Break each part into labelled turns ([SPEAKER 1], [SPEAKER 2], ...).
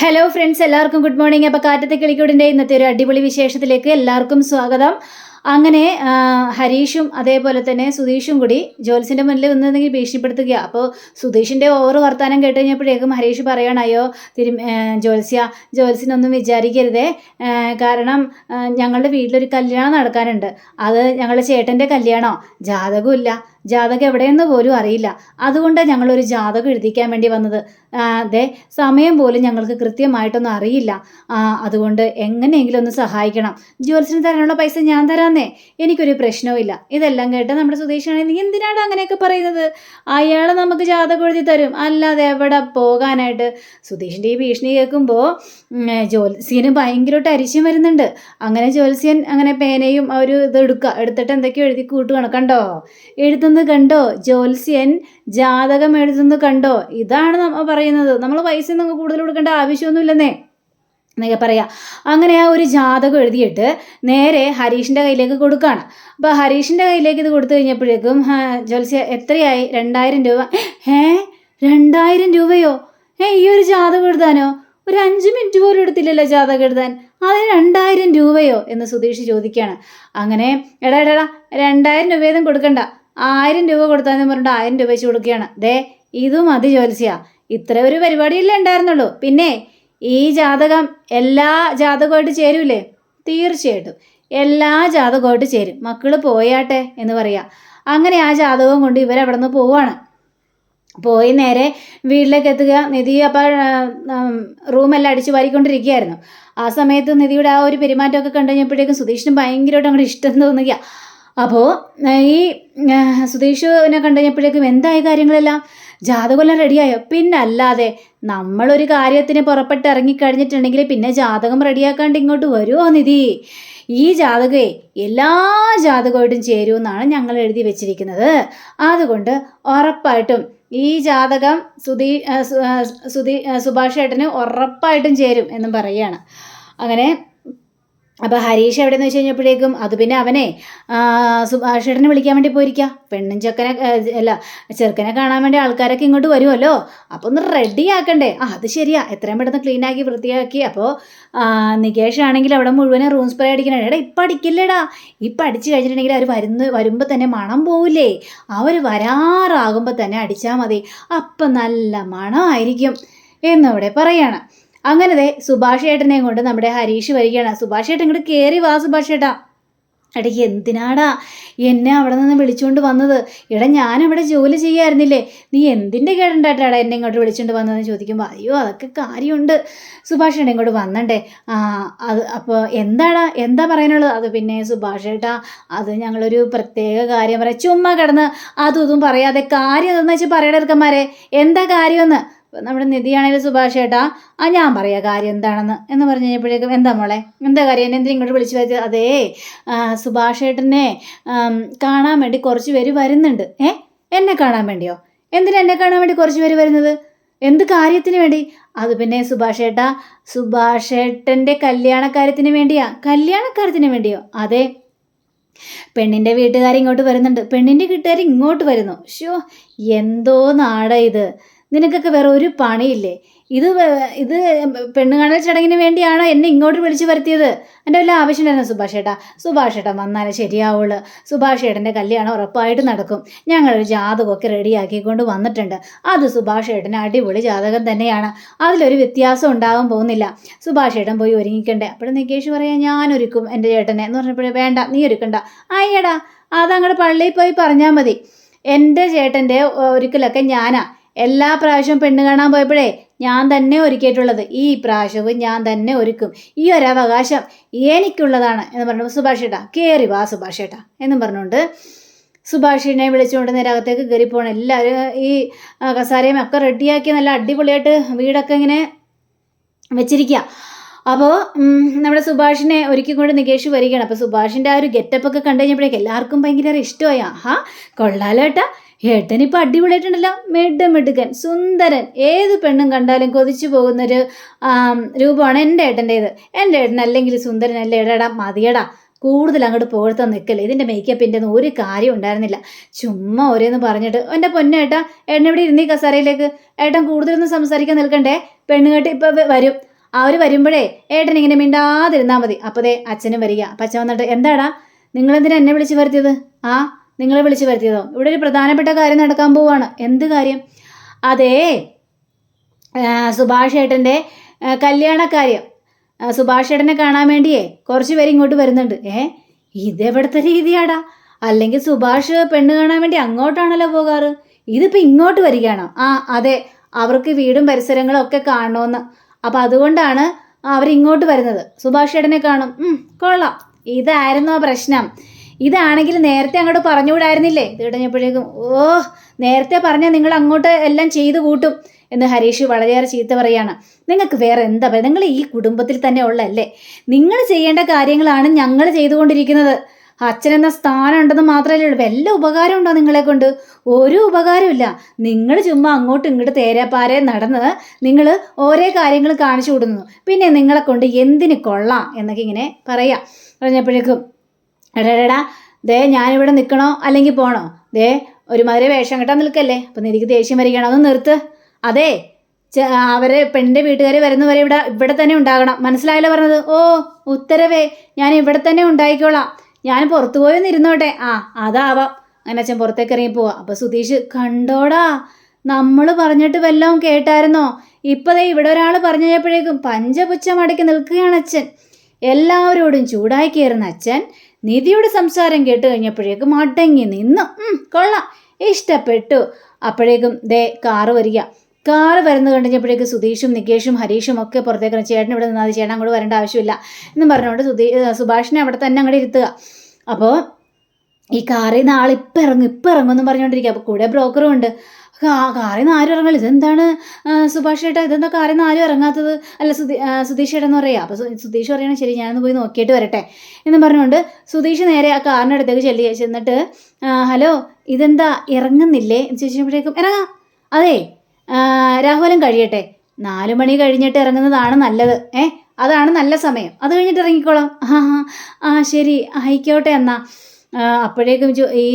[SPEAKER 1] Hello friends, എല്ലാവർക്കും good morning. അപ്പോൾ കാറ്റത്തെ കിളിക്കൂടിൻ്റെ ഇന്നത്തെ ഒരു അടിപൊളി വിശേഷത്തിലേക്ക് എല്ലാവർക്കും സ്വാഗതം. അങ്ങനെ ഹരീഷും അതേപോലെ തന്നെ സുധീഷും കൂടി ജോൽസിൻ്റെ മുന്നിൽ നിന്നെങ്കിൽ ഭീഷണിപ്പെടുത്തുക. അപ്പോൾ സുധീഷിൻ്റെ ഓവർ വർത്താനം കേട്ട് കഴിഞ്ഞപ്പോഴേക്കും ഹരീഷ് പറയണം, അയ്യോ ജോൽസിനൊന്നും വിചാരിക്കരുതേ, കാരണം ഞങ്ങളുടെ വീട്ടിലൊരു കല്യാണം നടക്കാനുണ്ട്. അത് ഞങ്ങളുടെ ചേട്ടൻ്റെ കല്യാണമോ, ജാതകമില്ല, ജാതകം എവിടെയെന്ന് പോലും അറിയില്ല. അതുകൊണ്ടാണ് ഞങ്ങളൊരു ജാതകം എഴുതിക്കാൻ വേണ്ടി വന്നത്. അതെ, സമയം പോലും ഞങ്ങൾക്ക് കൃത്യമായിട്ടൊന്നും അറിയില്ല. അതുകൊണ്ട് എങ്ങനെയെങ്കിലും ഒന്ന് സഹായിക്കണം. ജോൽസിന് തരാനുള്ള പൈസ ഞാൻ തരാന്നേ, എനിക്കൊരു പ്രശ്നവും ഇല്ല. ഇതെല്ലാം കേട്ട് നമ്മുടെ സുധീഷാണെങ്കിൽ, നീ എന്തിനാണ് അങ്ങനെയൊക്കെ പറയുന്നത്? അയാൾ നമുക്ക് ജാതകം എഴുതി തരും, അല്ലാതെ എവിടെ പോകാനായിട്ട്. സുധീഷിൻ്റെ ഈ ഭീഷണി കേൾക്കുമ്പോൾ ജോൽസ്യന് ഭയങ്കരമായിട്ട് അരിശം വരുന്നുണ്ട്. അങ്ങനെ ജോൽസ്യൻ അങ്ങനെ പേനയും ഒരു ഇത് എടുത്തിട്ട് എന്തൊക്കെയോ എഴുതി കൂട്ടുകയാണ്. കണ്ടോ, എഴുതുന്നത് കണ്ടോ, ജോൽസ്യൻ ജാതകം എഴുതുന്നത് കണ്ടോ? ഇതാണ് നമ്മൾ പറയുന്നത്. നമ്മൾ പൈസ ഒന്നും കൂടുതൽ കൊടുക്കേണ്ട ആവശ്യമൊന്നുമില്ലെന്നേ എന്നൊക്കെ പറയാം. അങ്ങനെ ആ ഒരു ജാതകം എഴുതിയിട്ട് നേരെ ഹരീഷിൻ്റെ കയ്യിലേക്ക് കൊടുക്കുകയാണ്. അപ്പോൾ ഹരീഷിൻ്റെ കയ്യിലേക്ക് ഇത് കൊടുത്തു കഴിഞ്ഞപ്പോഴേക്കും ജോൽസ്യ, എത്രയായി? 2000 രൂപ. 2000 രൂപയോ? ഈ ഒരു ജാതകം എഴുതാനോ? ഒരു 5 മിനിറ്റ് പോലും എടുത്തില്ലല്ലോ ജാതകം എഴുതാൻ, അതിന് 2000 രൂപയോ എന്ന് സുധീഷ് ചോദിക്കുകയാണ്. അങ്ങനെ എടാ 2000 രൂപയൊന്നും കൊടുക്കണ്ട, 1000 രൂപ കൊടുത്താന്ന് പറഞ്ഞിട്ട് 1000 രൂപ വെച്ച് കൊടുക്കുകയാണ്. ഇതും മതി ജോൽസ്യ, ഇത്ര ഒരു പരിപാടിയല്ലേ ഉണ്ടായിരുന്നുള്ളൂ. പിന്നെ ഈ ജാതകം എല്ലാ ജാതകമായിട്ട് ചേരൂലേ? തീർച്ചയായിട്ടും എല്ലാ ജാതകമായിട്ട് ചേരും. മക്കൾ പോയാട്ടെ എന്ന് പറയാം. അങ്ങനെ ആ ജാതകം കൊണ്ട് ഇവരവിടെ നിന്ന് പോവാണ്. പോയി നേരെ വീട്ടിലേക്ക് എത്തുക. നിധി അപ്പോൾ റൂമെല്ലാം അടിച്ച് വാരിക്കൊണ്ടിരിക്കുകയായിരുന്നു. ആ സമയത്ത് നിധിയുടെ ആ ഒരു പെരുമാറ്റമൊക്കെ കണ്ടു കഴിഞ്ഞപ്പോഴേക്കും സുധീഷിന് ഭയങ്കരമായിട്ട് അങ്ങോട്ട് ഇഷ്ടം തോന്നുക. അപ്പോൾ ഈ സുധീഷിനെ കണ്ടു കഴിഞ്ഞപ്പോഴേക്കും എന്തായ കാര്യങ്ങളെല്ലാം, ജാതകമെല്ലാം റെഡിയായോ? പിന്നെ അല്ലാതെ, നമ്മളൊരു കാര്യത്തിന് പുറപ്പെട്ട് ഇറങ്ങിക്കഴിഞ്ഞിട്ടുണ്ടെങ്കിൽ പിന്നെ ജാതകം റെഡിയാക്കാണ്ട് ഇങ്ങോട്ട് വരുമോ നിധി? ഈ ജാതകമേ എല്ലാ ജാതകമായിട്ടും ചേരുമെന്നാണ് ഞങ്ങൾ എഴുതി വെച്ചിരിക്കുന്നത്. അതുകൊണ്ട് ഉറപ്പായിട്ടും ഈ ജാതകം സുഭാഷ് ഏട്ടന് ഉറപ്പായിട്ടും ചേരും എന്നും പറയുകയാണ്. അങ്ങനെ അപ്പോൾ ഹരീഷ് എവിടെയെന്ന് വെച്ച് കഴിഞ്ഞപ്പോഴേക്കും അത് പിന്നെ അവനെ സുഭാഷ് ഏട്ടനെ വിളിക്കാൻ വേണ്ടി പോയിരിക്കുക. പെണ്ണും ചെറുക്കനെ കാണാൻ വേണ്ടി ആൾക്കാരൊക്കെ ഇങ്ങോട്ട് വരുമല്ലോ, അപ്പോൾ ഒന്ന് റെഡിയാക്കണ്ടേ? അത് ശരിയാ, എത്രയും പെട്ടെന്ന് ക്ലീനാക്കി വൃത്തിയാക്കി. അപ്പോൾ നികേഷ് ആണെങ്കിൽ അവിടെ മുഴുവനും റൂം സ്പ്രേ അടിക്കണേ. ഇപ്പം അടിക്കില്ലേടാ, ഇപ്പം അടിച്ചു കഴിഞ്ഞിട്ടുണ്ടെങ്കിൽ അവർ വരുമ്പോൾ തന്നെ മണം പോവില്ലേ? അവർ വരാറാകുമ്പോൾ തന്നെ അടിച്ചാൽ മതി, അപ്പം നല്ല മണമായിരിക്കും എന്നിവിടെ പറയാണ്. അങ്ങനെ സുഭാഷ് ഏട്ടനെയും കൊണ്ട് നമ്മുടെ ഹരീഷ് വരികയാണ്. സുഭാഷ് ഏട്ടൻ ഇങ്ങോട്ട് കയറി വാ സുഭാഷ് ഏട്ടാ. എടയ്ക്ക് എന്തിനാടാ എന്നെ അവിടെ നിന്ന് വിളിച്ചുകൊണ്ട് വന്നത്? ഞാനവിടെ ജോലി ചെയ്യായിരുന്നില്ലേ, നീ എന്തിൻ്റെ കേടുണ്ടായിട്ടാടാ എന്നെ ഇങ്ങോട്ട് വിളിച്ചുകൊണ്ട് വന്നതെന്ന് ചോദിക്കുമ്പോൾ, അയ്യോ അതൊക്കെ കാര്യമുണ്ട് സുഭാഷ് ഏട്ടൻ ഇങ്ങോട്ട് വന്നണ്ടേ. അത് അപ്പോൾ എന്താ പറയാനുള്ളത്? അത് പിന്നെ സുഭാഷ് ഏട്ടാ, അത് ഞങ്ങളൊരു പ്രത്യേക കാര്യം പറയാം. ചുമ്മാ കിടന്ന് അതും പറയാതെ കാര്യം എന്താണെന്ന് വെച്ചാൽ പറയണ ഇറക്കന്മാരെ, എന്താ കാര്യമെന്ന്. നമ്മുടെ നിധിയാണെങ്കിലും സുഭാഷ് ഏട്ടാ, ഞാൻ പറയാം കാര്യം എന്താണെന്ന് എന്ന് പറഞ്ഞു കഴിഞ്ഞപ്പോഴേക്കും, എന്താ മോളെ, എന്താ കാര്യം, എന്നെ എന്തിനും ഇങ്ങോട്ട് വിളിച്ചു വരുന്നത്? അതേ, സുഭാഷ് ഏട്ടനെ കാണാൻ വേണ്ടി കുറച്ച് പേര് വരുന്നുണ്ട്. എന്നെ കാണാൻ വേണ്ടിയോ? എന്തിനാ എന്നെ കാണാൻ വേണ്ടി കുറച്ച് പേര് വരുന്നത്? എന്ത് കാര്യത്തിന് വേണ്ടി? അത് പിന്നെ സുഭാഷ് ഏട്ടാ, സുഭാഷ് ഏട്ടൻ്റെ കല്യാണക്കാര്യത്തിന് വേണ്ടിയാ. കല്യാണക്കാര്യത്തിന് വേണ്ടിയോ? അതെ, പെണ്ണിൻ്റെ വീട്ടുകാരിങ്ങോട്ട് വരുന്നുണ്ട്, പെണ്ണിൻ്റെ വീട്ടുകാർ ഇങ്ങോട്ട് വരുന്നു. എന്തോ നാടാ ഇത്, നിനക്കൊക്കെ വേറെ ഒരു പണിയില്ലേ? ഇത് പെണ്ണുകാണൽ ചടങ്ങിന് വേണ്ടിയാണോ എന്നെ ഇങ്ങോട്ട് വിളിച്ചു വരുത്തിയത്? എൻ്റെ വല്ല ആവശ്യമുണ്ടായിരുന്നു സുഭാഷ് ഏട്ടൻ വന്നാലേ ശരിയാവുള്ളൂ. സുഭാഷ് ഏട്ടൻ്റെ കല്യാണം ഉറപ്പായിട്ട് നടക്കും. ഞങ്ങളൊരു ജാതകമൊക്കെ റെഡിയാക്കിക്കൊണ്ട് വന്നിട്ടുണ്ട്. അത് സുഭാഷ് ഏട്ടന് അടിപൊളി ജാതകം തന്നെയാണ്, അതിലൊരു വ്യത്യാസം ഉണ്ടാകാൻ പോകുന്നില്ല. സുഭാഷ് ഏട്ടൻ പോയി ഒരുങ്ങിക്കണ്ടേ? അപ്പോൾ നികേഷ് പറയാം, ഞാനൊരുക്കും എൻ്റെ ചേട്ടനെ എന്ന് പറഞ്ഞപ്പോഴേ, വേണ്ട നീ ഒരുക്കണ്ട. അയ്യടാ, അതങ്ങോട്ട് പള്ളിയിൽ പോയി പറഞ്ഞാൽ മതി. എൻ്റെ ചേട്ടൻ്റെ ഒരുക്കലൊക്കെ ഞാനാ. എല്ലാ പ്രാവശ്യവും പെണ്ണ് കാണാൻ പോയപ്പോഴേ ഞാൻ തന്നെ ഒരുക്കിയിട്ടുള്ളത്, ഈ പ്രാവശ്യവും ഞാൻ തന്നെ ഒരുക്കും. ഈ ഒരവകാശം എനിക്കുള്ളതാണ് എന്ന് പറഞ്ഞു. സുഭാഷ് ഏട്ടാ കയറി വാ സുഭാഷ് ഏട്ടാ എന്നും പറഞ്ഞുകൊണ്ട് സുഭാഷിനെ വിളിച്ചുകൊണ്ട് നേരെ അകത്തേക്ക് കയറി പോകണം. എല്ലാവരും ഈ കസാരയും ഒക്കെ റെഡിയാക്കി നല്ല അടിപൊളിയായിട്ട് വീടൊക്കെ ഇങ്ങനെ വെച്ചിരിക്കുക. അപ്പോൾ നമ്മുടെ സുഭാഷിനെ ഒരുക്കിക്കൊണ്ട് നികേഷ് വരികയാണ്. അപ്പോൾ സുഭാഷിൻ്റെ ആ ഒരു ഗെറ്റപ്പൊക്കെ കണ്ടു കഴിഞ്ഞപ്പോഴേക്കും എല്ലാവർക്കും ഭയങ്കര ഇഷ്ടമായി. കൊള്ളാലോ ഏട്ടാ, ഏട്ടനിപ്പോൾ അടിപൊളിയായിട്ടുണ്ടല്ലോ, മിടുക്കൻ സുന്ദരൻ, ഏത് പെണ്ണും കണ്ടാലും കൊതിച്ചു പോകുന്നൊരു രൂപമാണ് എൻ്റെ ഏട്ടൻ്റേത്. എൻ്റെ ഏട്ടൻ അല്ലെങ്കിൽ സുന്ദരനല്ലേ? ഏടാ മതിയടാ, കൂടുതൽ അങ്ങോട്ട് പുകഴ്ത്താൻ നിൽക്കല്ലേ, ഇതിൻ്റെ മേക്കപ്പിൻ്റെ ഒന്നും ഒരു കാര്യം ഉണ്ടായിരുന്നില്ല, ചുമ്മാ ഓരോന്ന് പറഞ്ഞിട്ട്. എൻ്റെ പൊന്നേട്ടാ, ഏട്ടൻ ഇവിടെ ഇരുന്നീ കസേരയിലേക്ക്, ഏട്ടൻ കൂടുതലൊന്നും സംസാരിക്കാൻ നിൽക്കണ്ടേ, പെണ്ണുകെട്ടി ഇപ്പോൾ വരും. അവർ വരുമ്പോഴേ ഏട്ടൻ ഇങ്ങനെ മിണ്ടാതിരുന്നാൽ മതി. അപ്പോൾ ദേ അച്ഛനും വരിക. അപ്പം അച്ഛൻ വന്നിട്ട് എന്താടാ നിങ്ങളെന്തിനാ എന്നെ വിളിച്ച് വരുത്തിയത്? ആ നിങ്ങളെ വിളിച്ച് വരുത്തിയതോ? ഇവിടെ ഒരു പ്രധാനപ്പെട്ട കാര്യം നടക്കാൻ പോവാണ്. എന്ത് കാര്യം? അതേ സുഭാഷ് ഏട്ടൻ്റെ കല്യാണക്കാര്യം. സുഭാഷ് ഏട്ടനെ കാണാൻ വേണ്ടിയേ കുറച്ച് പേര് ഇങ്ങോട്ട് വരുന്നുണ്ട്. ഇതെവിടുത്തെ രീതിയാടാ? അല്ലെങ്കിൽ സുഭാഷ് പെണ്ണ് കാണാൻ വേണ്ടി അങ്ങോട്ടാണല്ലോ പോകാറ്, ഇതിപ്പോൾ ഇങ്ങോട്ട് വരികയാണോ? ആ അതെ, അവർക്ക് വീടും പരിസരങ്ങളും ഒക്കെ കാണണമെന്ന്. അപ്പം അതുകൊണ്ടാണ് അവരിങ്ങോട്ട് വരുന്നത്. സുഭാഷ് ഏട്ടനെ കാണും. കൊള്ളാം, ഇതായിരുന്നോ പ്രശ്നം? ഇതാണെങ്കിൽ നേരത്തെ അങ്ങോട്ട് പറഞ്ഞുകൂടായിരുന്നില്ലേ? ഇത് കഴിഞ്ഞപ്പോഴേക്കും നേരത്തെ പറഞ്ഞാൽ നിങ്ങൾ അങ്ങോട്ട് എല്ലാം ചെയ്തു കൂട്ടും എന്ന് ഹരീഷ് വളരെയേറെ ചീത്ത പറയാണ്. നിങ്ങൾക്ക് വേറെ എന്താ പറയുക? നിങ്ങൾ ഈ കുടുംബത്തിൽ തന്നെ ഉള്ളല്ലേ? നിങ്ങൾ ചെയ്യേണ്ട കാര്യങ്ങളാണ് ഞങ്ങൾ ചെയ്തുകൊണ്ടിരിക്കുന്നത്. അച്ഛനെന്ന സ്ഥാനം ഉണ്ടെന്ന് മാത്രമല്ലേ ഉള്ളൂ. വല്ല ഉപകാരം ഉണ്ടോ നിങ്ങളെ കൊണ്ട്? ഒരു ഉപകാരമില്ല. നിങ്ങൾ ചുമ്മാ അങ്ങോട്ടും ഇങ്ങോട്ട് തേരാപ്പാരെ നടന്ന് നിങ്ങൾ ഓരോ കാര്യങ്ങൾ കാണിച്ചു കൊടുക്കുന്നു. പിന്നെ നിങ്ങളെ കൊണ്ട് എന്തിന് കൊള്ളാം എന്നൊക്കെ ഇങ്ങനെ പറയാം. പറഞ്ഞപ്പോഴേക്കും എടാ ദേ ഞാനിവിടെ നിൽക്കണോ അല്ലെങ്കിൽ പോണോ? ദേ ഒരുമാതിരി വേഷം കെട്ടാൻ നിൽക്കല്ലേ. അപ്പം എനിക്ക് ദേഷ്യം വരികയാണ്. ഒന്ന് നിർത്ത്. അതെ അവരെ പെണ്ണിൻ്റെ വീട്ടുകാർ വരുന്നവരെ ഇവിടെ തന്നെ ഉണ്ടാകണം. മനസ്സിലായല്ലോ പറഞ്ഞത്? ഉത്തരവേ, ഞാൻ ഇവിടെ തന്നെ ഉണ്ടായിക്കോളാം. ഞാൻ പുറത്തു പോയൊന്ന് ഇരുന്നോട്ടെ. അതാവാം. അങ്ങനെ അച്ഛൻ പുറത്തേക്ക് ഇറങ്ങി പോവാ. അപ്പോൾ സുധീഷ് കണ്ടോടാ, നമ്മൾ പറഞ്ഞിട്ട് വല്ലതും കേട്ടായിരുന്നോ? ഇപ്പതേ ഇവിടെ ഒരാൾ പറഞ്ഞു കഴിഞ്ഞപ്പോഴേക്കും പഞ്ചപുച്ഛം അടക്കി നിൽക്കുകയാണ് അച്ഛൻ. എല്ലാവരോടും ചൂടായി കയറുന്ന അച്ഛൻ നിധിയുടെ സംസാരം കേട്ട് കഴിഞ്ഞപ്പോഴേക്കും അടങ്ങി നിന്നു. കൊള്ളാം, ഇഷ്ടപ്പെട്ടു. അപ്പോഴേക്കും ദേ കാറ് വരിക. കാറ് വരുന്നത് കഴിഞ്ഞപ്പോഴേക്കും സുധീഷും നികേഷും ഹരീഷും ഒക്കെ പുറത്തേക്ക് ചേട്ടൻ ഇവിടെ നിന്നാൽ ചേട്ടൻ അങ്ങോട്ട് വരേണ്ട ആവശ്യമില്ല എന്നും പറഞ്ഞുകൊണ്ട് സുഭാഷിനെ അവിടെ തന്നെ അങ്ങോട്ട് ഇരുത്തുക. അപ്പോൾ ഈ കാറിൽ നിന്ന് ആൾ ഇപ്പം ഇറങ്ങും എന്ന് പറഞ്ഞുകൊണ്ടിരിക്കുക. അപ്പോൾ കൂടെ ബ്രോക്കറും ഉണ്ട്. കാറിൽ നിന്ന് ആരും ഇറങ്ങില്ല. ഇതെന്താണ് സുഭാഷ് ചേട്ടാ, ഇതെന്താ കാറിൽ നിന്ന് ആരും ഇറങ്ങാത്തത്? അല്ല സുധീഷ് ചേട്ടൻ പറയാം. അപ്പോൾ സുധീഷ് പറയണം ശരി ഞാനൊന്ന് പോയി നോക്കിയിട്ട് വരട്ടെ എന്നും പറഞ്ഞുകൊണ്ട് സുധീഷ് നേരെ ആ കാറിൻ്റെ അടുത്തേക്ക് ചെന്നിട്ട് ഹലോ ഇതെന്താ ഇറങ്ങുന്നില്ലേ എന്ന് ചോദിച്ചപ്പോഴേക്കും ഇറങ്ങാം. അതെ രാഹുലം കഴിയട്ടെ, 4 മണി കഴിഞ്ഞിട്ട് ഇറങ്ങുന്നതാണ് നല്ലത്. അതാണ് നല്ല സമയം. അത് കഴിഞ്ഞിട്ട് ഇറങ്ങിക്കോളാം. ശരി ആയിക്കോട്ടെ എന്നാ. അപ്പോഴേക്കും ഈ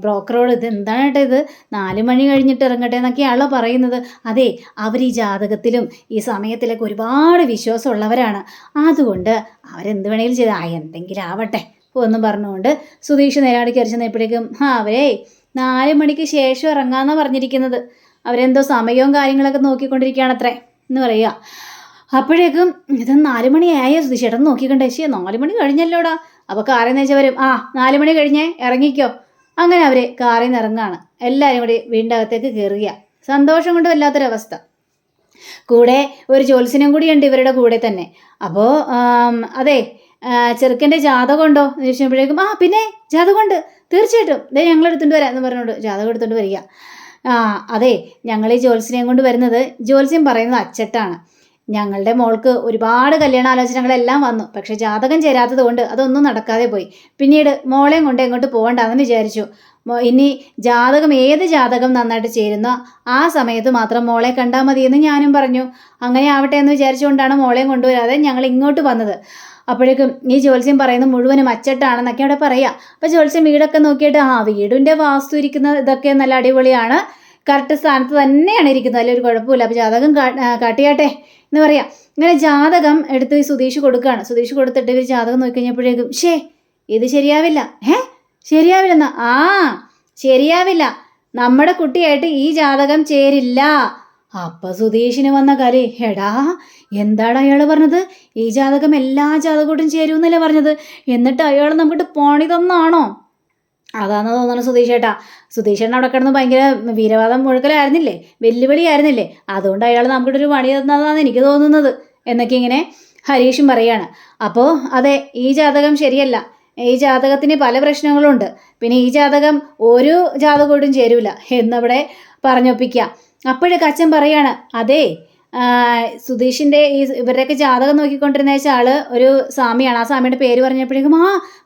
[SPEAKER 1] ബ്രോക്കറോട് ഇത് എന്താണ് കേട്ടോ ഇത് 4 മണി കഴിഞ്ഞിട്ട് ഇറങ്ങട്ടെ എന്നൊക്കെയാണല്ലോ പറയുന്നത്. അതെ അവർ ഈ ജാതകത്തിലും ഈ സമയത്തിലൊക്കെ ഒരുപാട് വിശ്വാസമുള്ളവരാണ്. അതുകൊണ്ട് അവരെന്ത് വേണമെങ്കിലും ചെയ്ത് എന്തെങ്കിലും ആവട്ടെ എന്നും പറഞ്ഞുകൊണ്ട് സുധീഷ് നേരാടി കയറി ചെന്നപ്പോഴേക്കും അവരേ 4 മണിക്ക് ശേഷം ഇറങ്ങാമെന്നാണ് പറഞ്ഞിരിക്കുന്നത്. അവരെന്തോ സമയവും കാര്യങ്ങളൊക്കെ നോക്കിക്കൊണ്ടിരിക്കുകയാണത്രേ എന്ന് പറയുക. അപ്പോഴേക്കും ഇത് 4 മണിയായോ സുധീഷ് ചേട്ടൻ നോക്കിക്കണ്ടേ? 4 മണി കഴിഞ്ഞല്ലോടാ. അപ്പോൾ കാറിൽ നിന്ന് വെച്ചവരും 4 മണി കഴിഞ്ഞേ ഇറങ്ങിക്കോ. അങ്ങനെ അവർ കാറിൽ നിന്ന് ഇറങ്ങാണ്. എല്ലാവരും കൂടി വീടിൻ്റെ അകത്തേക്ക് കയറുക. സന്തോഷം കൊണ്ട് വല്ലാത്തൊരവസ്ഥ. കൂടെ ഒരു ജ്യോത്സ്യനും കൂടിയുണ്ട് ഇവരുടെ കൂടെ തന്നെ. അപ്പോൾ അതെ ചെറുക്കൻ്റെ ജാതകം ഉണ്ടോ എന്ന് ചോദിച്ചപ്പോഴേക്കും പിന്നെ ജാതകമുണ്ട് തീർച്ചയായിട്ടും ദേ ഞങ്ങൾ എടുത്തുകൊണ്ട് വരാം എന്ന് പറഞ്ഞുകൊണ്ട് ജാതകം എടുത്തുകൊണ്ട് വരിക. അതെ ഞങ്ങൾ ഈ ജ്യോത്സ്യനെയും കൊണ്ട് വരുന്നത്, ജ്യോത്സ്യം പറയുന്നത് അച്ചട്ടാണ്. ഞങ്ങളുടെ മോൾക്ക് ഒരുപാട് കല്യാണാലോചനകളെല്ലാം വന്നു. പക്ഷേ ജാതകം ചേരാത്തത് കൊണ്ട് അതൊന്നും നടക്കാതെ പോയി. പിന്നീട് മോളെയും കൊണ്ട് എങ്ങോട്ട് പോകണ്ടെന്ന് വിചാരിച്ചു. ഇനി ജാതകം ഏത് ജാതകം നന്നായിട്ട് ചേരുന്നോ ആ സമയത്ത് മാത്രം മോളെ കണ്ടാൽ മതിയെന്ന് ഞാനും പറഞ്ഞു. അങ്ങനെ ആവട്ടെ എന്ന് വിചാരിച്ചുകൊണ്ടാണ് മോളെയും കൊണ്ടുവരാതെ ഞങ്ങൾ ഇങ്ങോട്ട് വന്നത്. അപ്പോഴേക്കും ഈ ജ്യോത്സ്യം പറയുന്നത് മുഴുവനും അച്ചട്ടാണെന്നൊക്കെ അവിടെ പറയാം. അപ്പോൾ ജ്യോത്സ്യം വീടൊക്കെ നോക്കിയിട്ട് വീടിൻ്റെ വാസ്തു ഇരിക്കുന്ന ഇതൊക്കെ നല്ല അടിപൊളിയാണ്, കറക്റ്റ് സ്ഥാനത്ത് തന്നെയാണ് ഇരിക്കുന്നത്, അതിലൊരു കുഴപ്പമില്ല. അപ്പോൾ ജാതകം കാട്ടിയാട്ടെ എന്ന് പറയാം. ഇങ്ങനെ ജാതകം എടുത്ത് ഈ സുധീഷ് കൊടുക്കുകയാണ്. സുധീഷ് കൊടുത്തിട്ട് ഇവർ ജാതകം നോക്കി കഴിഞ്ഞപ്പോഴേക്കും ഇത് ശരിയാവില്ല. ശരിയാവില്ലെന്നാ? ശരിയാവില്ല, നമ്മുടെ കുട്ടിയായിട്ട് ഈ ജാതകം ചേരില്ല. അപ്പം സുധീഷിന് വന്ന കലി, എന്താണ് അയാൾ പറഞ്ഞത്? ഈ ജാതകം എല്ലാ ജാതകത്തോടും ചേരുമെന്നല്ലേ പറഞ്ഞത്? എന്നിട്ട് അയാൾ നമുക്കിട്ട് പണി തന്നാണോ? അതാണെന്ന് തോന്നണം സുധീഷ് ചേട്ടാ. സുധീഷ് ചേട്ടൻ അവിടെ കിടന്ന് ഭയങ്കര വീരവാദം മുഴുക്കലായിരുന്നില്ലേ, വെല്ലുവിളിയായിരുന്നില്ലേ, അതുകൊണ്ട് അയാൾ നമുക്കിട്ടൊരു പണി തന്നതാണെന്ന് എനിക്ക് തോന്നുന്നത് എന്നൊക്കെ ഇങ്ങനെ ഹരീഷും പറയാണ്. അപ്പോൾ അതെ ഈ ജാതകം ശരിയല്ല, ഈ ജാതകത്തിന് പല പ്രശ്നങ്ങളുണ്ട്, പിന്നെ ഈ ജാതകം ഒരു ജാതകത്തോടും ചേരൂല എന്നവിടെ പറഞ്ഞൊപ്പിക്കുക. അപ്പോഴൊക്കെ അച്ഛൻ പറയാണ് അതെ സുധീഷിൻ്റെ ഇവരുടെയൊക്കെ ജാതകം നോക്കിക്കൊണ്ടിരുന്ന ആള് ഒരു സ്വാമിയാണ്. ആ സ്വാമിയുടെ പേര് പറഞ്ഞപ്പോഴേക്കും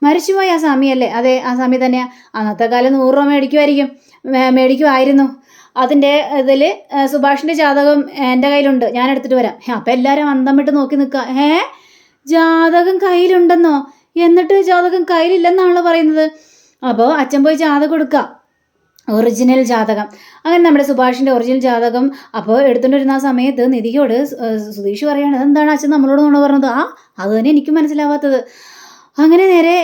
[SPEAKER 1] മരിച്ചുപോയി ആ സ്വാമിയല്ലേ? അതെ ആ സ്വാമി തന്നെയാണ്. അന്നത്തെ കാലം 100 രൂപ മേടിക്കുമായിരുന്നു. അതിൻ്റെ ഇതിൽ സുഭാഷിൻ്റെ ജാതകം എൻ്റെ കയ്യിലുണ്ട്, ഞാൻ എടുത്തിട്ട് വരാം. അപ്പം എല്ലാവരും അന്തം വിട്ട് നോക്കി നിൽക്കുക. ജാതകം കയ്യിലുണ്ടെന്നോ? എന്നിട്ട് ജാതകം കയ്യിലില്ലെന്നാണല്ലോ പറയുന്നത്. അപ്പോൾ അച്ഛൻ പോയി ജാതകം കൊടുക്കുക. ഒറിജിനൽ ജാതകം. അങ്ങനെ നമ്മുടെ സുഭാഷിൻ്റെ ഒറിജിനൽ ജാതകം അപ്പോൾ എടുത്തുകൊണ്ടിരുന്ന ആ സമയത്ത് നിധിയോട് സുധീഷ് പറയുകയാണ്, അതെന്താണ് അച്ഛൻ നമ്മളോട് നുണ പറഞ്ഞത്? അത് തന്നെ എനിക്കും മനസ്സിലാവാത്തത്. അങ്ങനെ നേരെ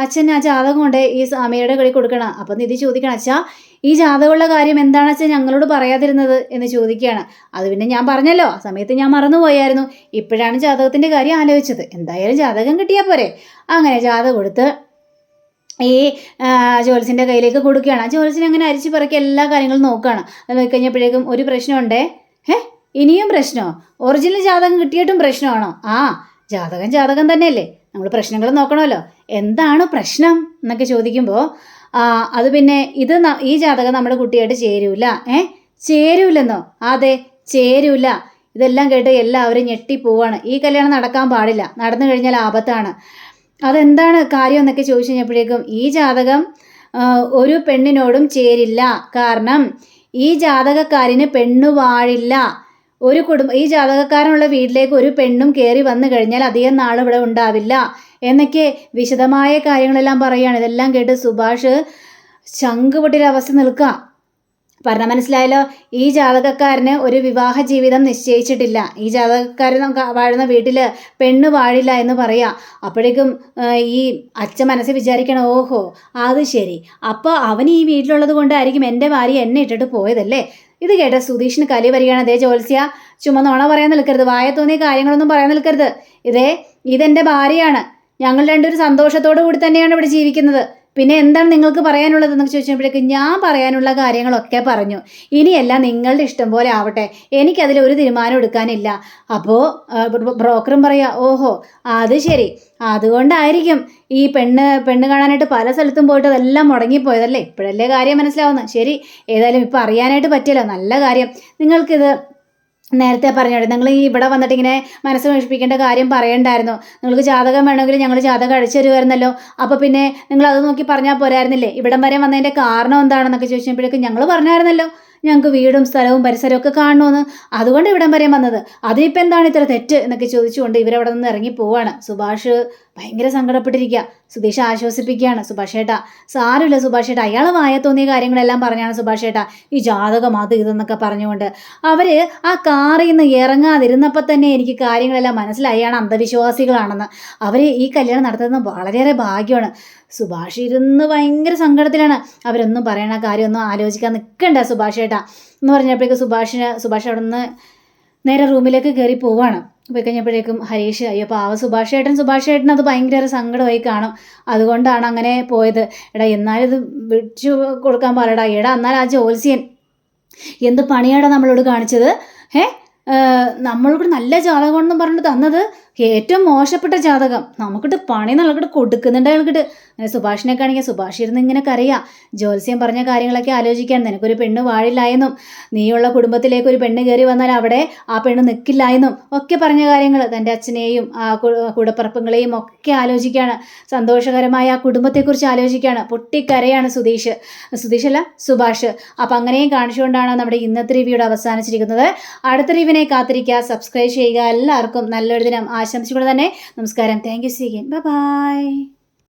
[SPEAKER 1] അച്ഛൻ ആ ജാതകം കൊണ്ട് ഈ അമ്മയുടെ കയ്യിൽ കൊടുക്കണം. അപ്പം നിധി ചോദിക്കണം, അച്ഛാ ഈ ജാതകമുള്ള കാര്യം എന്താണ് അച്ഛൻ ഞങ്ങളോട് പറയാതിരുന്നത് എന്ന് ചോദിക്കുകയാണ്. അത് പിന്നെ ഞാൻ പറഞ്ഞല്ലോ, ആ സമയത്ത് ഞാൻ മറന്നുപോയായിരുന്നു, ഇപ്പോഴാണ് ജാതകത്തിൻ്റെ കാര്യം ആലോചിച്ചത്, എന്തായാലും ജാതകം കിട്ടിയാൽ പോരെ. അങ്ങനെ ജാതകം കൊടുത്ത് ഈ ജ്യോത്സ്യൻ്റെ കയ്യിലേക്ക് കൊടുക്കുകയാണ്. ആ ജ്യോത്സ്യൻ അങ്ങനെ അരിച്ചു പിറക്കി എല്ലാ കാര്യങ്ങളും നോക്കുകയാണ്. അത് നോക്കിക്കഴിഞ്ഞപ്പോഴേക്കും ഒരു പ്രശ്നമുണ്ടേ. ഇനിയും പ്രശ്നമോ? ഒറിജിനൽ ജാതകം കിട്ടിയിട്ടും പ്രശ്നമാണോ? ജാതകം തന്നെയല്ലേ, നമ്മൾ പ്രശ്നങ്ങൾ നോക്കണമല്ലോ. എന്താണ് പ്രശ്നം എന്നൊക്കെ ചോദിക്കുമ്പോൾ അത് പിന്നെ ഈ ജാതകം നമ്മുടെ കുട്ടിയായിട്ട് ചേരൂല. ചേരൂലെന്നോ? അതെ, ചേരൂല. ഇതെല്ലാം കേട്ട് എല്ലാവരും ഞെട്ടിപ്പോവാണ്. ഈ കല്യാണം നടക്കാൻ പാടില്ല, നടന്നു കഴിഞ്ഞാൽ ആപത്താണ്. അതെന്താണ് കാര്യം എന്നൊക്കെ ചോദിച്ചു കഴിഞ്ഞപ്പോഴേക്കും ഈ ജാതകം ഒരു പെണ്ണിനോടും ചേരില്ല. കാരണം ഈ ജാതകക്കാരന് പെണ്ണു വാഴില്ല. ഈ ജാതകക്കാരനുള്ള വീട്ടിലേക്ക് ഒരു പെണ്ണും കയറി വന്നു കഴിഞ്ഞാൽ അധികം നാൾ ഇവിടെ ഉണ്ടാവില്ല എന്നൊക്കെ വിശദമായ കാര്യങ്ങളെല്ലാം പറയുകയാണ്. ഇതെല്ലാം കേട്ട് സുഭാഷ് ശംഖുപൊട്ടിയൊരവസ്ഥ നിൽക്കുക. പറഞ്ഞാൽ മനസ്സിലായല്ലോ, ഈ ജാതകക്കാരന് ഒരു വിവാഹ ജീവിതം നിശ്ചയിച്ചിട്ടില്ല. ഈ ജാതകക്കാരൻ വാഴുന്ന വീട്ടിൽ പെണ്ണ് വാഴില്ല എന്ന് പറയാം. അപ്പോഴേക്കും ഈ അച്ഛൻ മനസ്സിൽ വിചാരിക്കണം, ഓഹോ അത് ശരി, അപ്പോൾ അവൻ ഈ വീട്ടിലുള്ളത് കൊണ്ടായിരിക്കും എൻ്റെ ഭാര്യ എന്നെ ഇട്ടിട്ട് പോയതല്ലേ. ഇത് കേട്ട സുധീഷിന് കലി വരികയാണ്. അതേ ജ്യോത്സ്യ, ചുമ്മാ നുണ പറയാൻ നിൽക്കരുത്, വായ തോന്നിയ കാര്യങ്ങളൊന്നും പറയാൻ നിൽക്കരുത്. ഇതെൻ്റെ ഭാര്യയാണ്, ഞങ്ങൾ രണ്ടൊരു സന്തോഷത്തോടു കൂടി തന്നെയാണ് ഇവിടെ ജീവിക്കുന്നത്. പിന്നെ എന്താണ് നിങ്ങൾക്ക് പറയാനുള്ളതെന്ന് ചോദിച്ചപ്പോഴേക്കും ഞാൻ പറയാനുള്ള കാര്യങ്ങളൊക്കെ പറഞ്ഞു. ഇനിയെല്ലാം നിങ്ങളുടെ ഇഷ്ടം പോലെ ആവട്ടെ, എനിക്കതിലൊരു തീരുമാനം എടുക്കാനില്ല. അപ്പോൾ ബ്രോക്കറും പറയാ, ഓഹോ അത് ശരി, അതുകൊണ്ടായിരിക്കും ഈ പെണ്ണ് കാണാനായിട്ട് പല സ്ഥലത്തും പോയിട്ട് അതെല്ലാം മുടങ്ങിപ്പോയതല്ലേ. ഇപ്പോഴല്ലേ കാര്യം മനസ്സിലാവുന്നത്. ശരി, ഏതായാലും ഇപ്പോൾ അറിയാനായിട്ട് പറ്റിയല്ലോ, നല്ല കാര്യം. നിങ്ങൾക്കിത് നേരത്തെ പറഞ്ഞോട്ടെ, നിങ്ങൾ ഈ ഇവിടെ വന്നിട്ട് ഇങ്ങനെ മനസ്സ് വിഷമിപ്പിക്കേണ്ട കാര്യം പറയണ്ടായിരുന്നു. നിങ്ങൾക്ക് ജാതകം വേണമെങ്കിൽ ഞങ്ങൾ ജാതകം അടിച്ചു തരുമായിരുന്നല്ലോ. അപ്പോൾ പിന്നെ നിങ്ങൾ അത് നോക്കി പറഞ്ഞാൽ പോരായിരുന്നില്ലേ? ഇവിടം വരെ വന്നതിൻ്റെ കാരണം എന്താണെന്നൊക്കെ ചോദിച്ചപ്പോഴേക്കും ഞങ്ങൾ പറഞ്ഞായിരുന്നല്ലോ, ഞങ്ങൾക്ക് വീടും സ്ഥലവും പരിസരവും ഒക്കെ കാണണമെന്ന്, അതുകൊണ്ട് ഇവിടം വരെ വന്നത്. അതിനിപ്പോൾ എന്താണ് ഇത്ര തെറ്റ് എന്നൊക്കെ ചോദിച്ചുകൊണ്ട് ഇവരവിടെ നിന്ന് ഇറങ്ങി പോവാണ്. സുഭാഷ് ഭയങ്കര സങ്കടപ്പെട്ടിരിക്കുക. സുധീഷ് ആശ്വസിപ്പിക്കുകയാണ്, സുഭാഷ് ഏട്ടാ സാരമില്ല സുഭാഷ് ഏട്ടാ, അയാൾ വായ തോന്നിയ കാര്യങ്ങളെല്ലാം പറഞ്ഞാണ് സുഭാഷ് ഏട്ടാ ഈ ജാതകം അത് ഇതെന്നൊക്കെ പറഞ്ഞുകൊണ്ട്. അവർ ആ കാറിൽ നിന്ന് ഇറങ്ങാതിരുന്നപ്പോൾ തന്നെ എനിക്ക് കാര്യങ്ങളെല്ലാം മനസ്സിലായി, അയാൾ അന്ധവിശ്വാസികളാണെന്ന്. അവർ ഈ കല്യാണം നടത്തുന്നത് വളരെയേറെ ഭാഗ്യമാണ്. സുഭാഷ് ഇരുന്ന് ഭയങ്കര സങ്കടത്തിലാണ്. അവരൊന്നും പറയണ കാര്യമൊന്നും ആലോചിക്കാൻ നിൽക്കണ്ട സുഭാഷ് ഏട്ടാ എന്ന് പറഞ്ഞപ്പോഴേക്കും സുഭാഷ് അവിടെ നിന്ന് നേരെ റൂമിലേക്ക് കയറി പോവാണ്. പോയി കഴിഞ്ഞപ്പോഴേക്കും ഹരീഷ്, അയ്യോ പാവ സുഭാഷ് ഏട്ടൻ അത് ഭയങ്കര സങ്കടമായി കാണും, അതുകൊണ്ടാണ് അങ്ങനെ പോയത്. എന്നാലും ഇത് വിളിച്ചു കൊടുക്കാൻ പാടില്ല. എന്നാൽ ആ ജ്യോത്സ്യൻ എന്ത് പണിയാടാ നമ്മളോട് കാണിച്ചത്? നമ്മളോട് നല്ല ജാതകം എന്നും പറഞ്ഞിട്ട് തന്നത് ഏറ്റവും മോശപ്പെട്ട ജാതകം. നമുക്കിട്ട് പണി നൽകിട്ട് കൊടുക്കുന്നുണ്ട് അയാൾക്കിട്ട്. അങ്ങനെ സുഭാഷിനെ കാണിക്കാൻ സുഭാഷ് ഇരുന്ന് ഇങ്ങനെ കരയാം. ജ്യോത്സ്യം പറഞ്ഞ കാര്യങ്ങളൊക്കെ ആലോചിക്കാൻ, നിനക്കൊരു പെണ്ണ് വാഴില്ലായെന്നും നീയുള്ള കുടുംബത്തിലേക്ക് ഒരു പെണ്ണ് കയറി വന്നാൽ അവിടെ ആ പെണ്ണ് നിൽക്കില്ലായെന്നും ഒക്കെ പറഞ്ഞ കാര്യങ്ങൾ, തൻ്റെ അച്ഛനെയും ആ കൂടപ്പിറപ്പുകളെയും ഒക്കെ ആലോചിക്കുകയാണ്. സന്തോഷകരമായ ആ കുടുംബത്തെക്കുറിച്ച് ആലോചിക്കുകയാണ്. പൊട്ടിക്കരയാണ് സുഭാഷ്. അപ്പം അങ്ങനെയും കാണിച്ചുകൊണ്ടാണ് നമ്മുടെ ഇന്നത്തെ റിവ്യൂടെ അവസാനിച്ചിരിക്കുന്നത്. അടുത്ത റിവ്യൂവിനെ കാത്തിരിക്കുക, സബ്സ്ക്രൈബ് ചെയ്യുക. എല്ലാവർക്കും നല്ലൊരു ദിനം ആശംസിച്ചുകൊണ്ട് തന്നെ നമസ്കാരം. Thank you. See again. Bye by.